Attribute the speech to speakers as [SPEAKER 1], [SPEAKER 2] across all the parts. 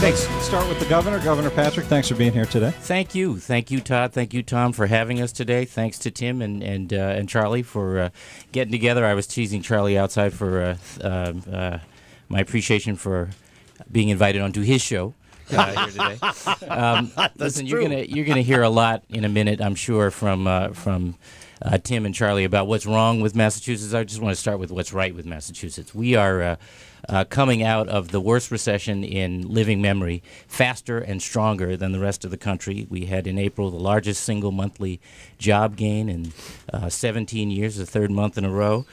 [SPEAKER 1] Let's start with the governor. Governor Patrick, thanks for being here today.
[SPEAKER 2] Thank you, Todd. Thank you, Tom, for having us today. Thanks to Tim and Charlie for getting together. I was teasing Charlie outside for my appreciation for being invited onto his show here today. Listen, you're gonna hear a lot in a minute, I'm sure, from Tim and Charlie about what's wrong with Massachusetts. I just want to start with what's right with Massachusetts. We are coming out of the worst recession in living memory faster and stronger than the rest of the country. We had in April the largest single monthly job gain in 17 years, the third month in a row.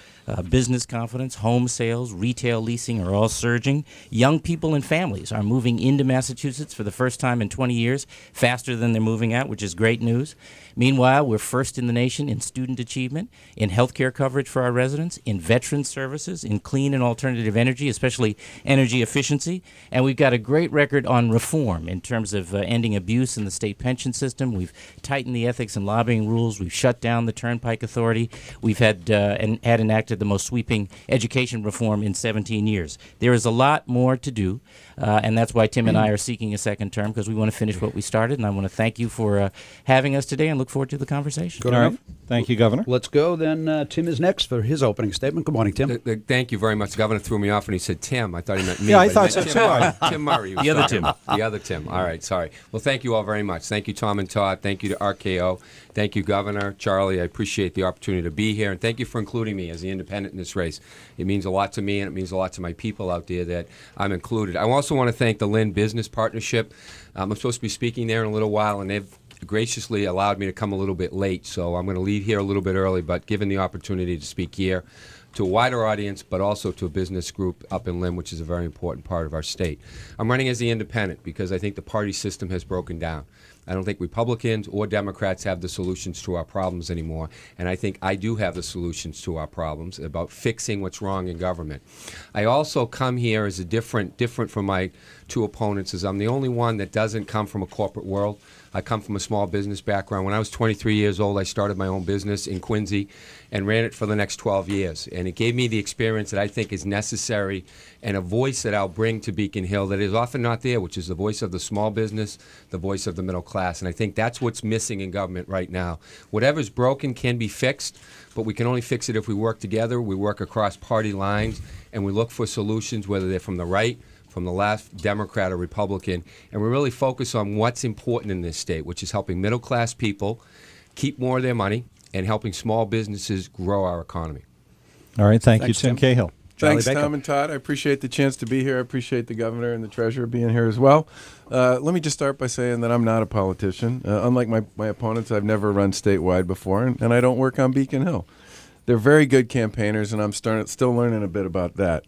[SPEAKER 2] Business confidence, home sales, retail leasing are all surging. Young people and families are moving into Massachusetts for the first time in 20 years, faster than they're moving out, which is great news. Meanwhile, we're first in the nation in student achievement, in health care coverage for our residents, in veteran services, in clean and alternative energy, especially energy efficiency. And we've got a great record on reform in terms of ending abuse in the state pension system. We've tightened the ethics and lobbying rules. We've shut down the Turnpike Authority. We've had enacted the most sweeping education reform in 17 years. There is a lot more to do, and that's why Tim and I are seeking a second term, because we want to finish what we started. And I want to thank you for having us today and look forward to the conversation.
[SPEAKER 1] All right. Thank you, Governor.
[SPEAKER 3] Let's go then. Tim is next for his opening statement. Good morning, Tim.
[SPEAKER 4] Thank you very much. The governor threw me off and he said Tim. I thought he meant me.
[SPEAKER 1] Yeah, I thought so too.
[SPEAKER 4] Tim Murray.
[SPEAKER 2] The other Tim.
[SPEAKER 4] The other Tim. All right, sorry. Well, thank you all very much. Thank you, Tom and Todd. Thank you to RKO. Thank you, Governor. Charlie, I appreciate the opportunity to be here. And thank you for including me as the independent in this race. It means a lot to me, and it means a lot to my people out there that I'm included. I also want to thank the Lynn Business Partnership. I'm supposed to be speaking there in a little while, and they've graciously allowed me to come a little bit late. So I'm going to leave here a little bit early, but given the opportunity to speak here to a wider audience, but also to a business group up in Lynn, which is a very important part of our state. I'm running as the independent because I think the party system has broken down. I don't think Republicans or Democrats have the solutions to our problems anymore, and I think I do have the solutions to our problems about fixing what's wrong in government. I also come here as a different from my two opponents, as I'm the only one that doesn't come from a corporate world. I come from a small business background. When I was 23 years old, I started my own business in Quincy and ran it for the next 12 years. And it gave me the experience that I think is necessary and a voice that I'll bring to Beacon Hill that is often not there, which is the voice of the small business, the voice of the middle class. And I think that's what's missing in government right now. Whatever's broken can be fixed, but we can only fix it if we work together, we work across party lines, and we look for solutions, whether they're from the right, from the left, Democrat or Republican, and we really focus on what's important in this state, which is helping middle-class people keep more of their money and helping small businesses grow our economy.
[SPEAKER 1] All right. Thank you, Tim Cahill.
[SPEAKER 5] Thanks, Tom and Todd. I appreciate the chance to be here. I appreciate the governor and the treasurer being here as well. Let me just start by saying that I'm not a politician. Unlike my opponents, I've never run statewide before, and I don't work on Beacon Hill. They're very good campaigners, and I'm still learning a bit about that.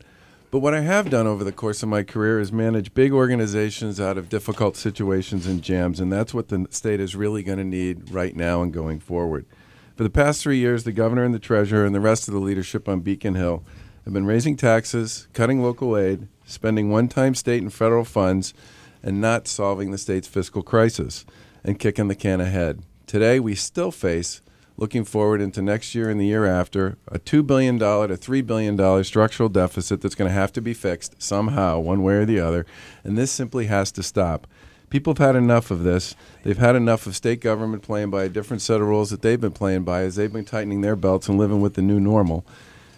[SPEAKER 5] But what I have done over the course of my career is manage big organizations out of difficult situations and jams, and that's what the state is really going to need right now and going forward. For the past 3 years, the governor and the treasurer and the rest of the leadership on Beacon Hill have been raising taxes, cutting local aid, spending one-time state and federal funds, and not solving the state's fiscal crisis and kicking the can ahead. Today, we still face, looking forward into next year and the year after, a $2 billion to $3 billion structural deficit that's going to have to be fixed somehow, one way or the other, and this simply has to stop. People have had enough of this. They've had enough of state government playing by a different set of rules that they've been playing by as they've been tightening their belts and living with the new normal.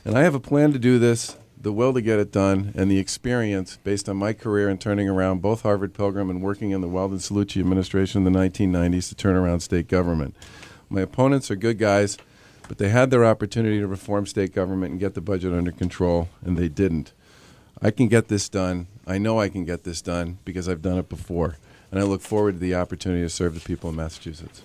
[SPEAKER 5] And I have a plan to do this, the will to get it done, and the experience based on my career in turning around both Harvard Pilgrim and working in the Weldon Cellucci administration in the 1990s to turn around state government. My opponents are good guys, but they had their opportunity to reform state government and get the budget under control, and they didn't. I can get this done. I know I can get this done because I've done it before, and I look forward to the opportunity to serve the people of Massachusetts.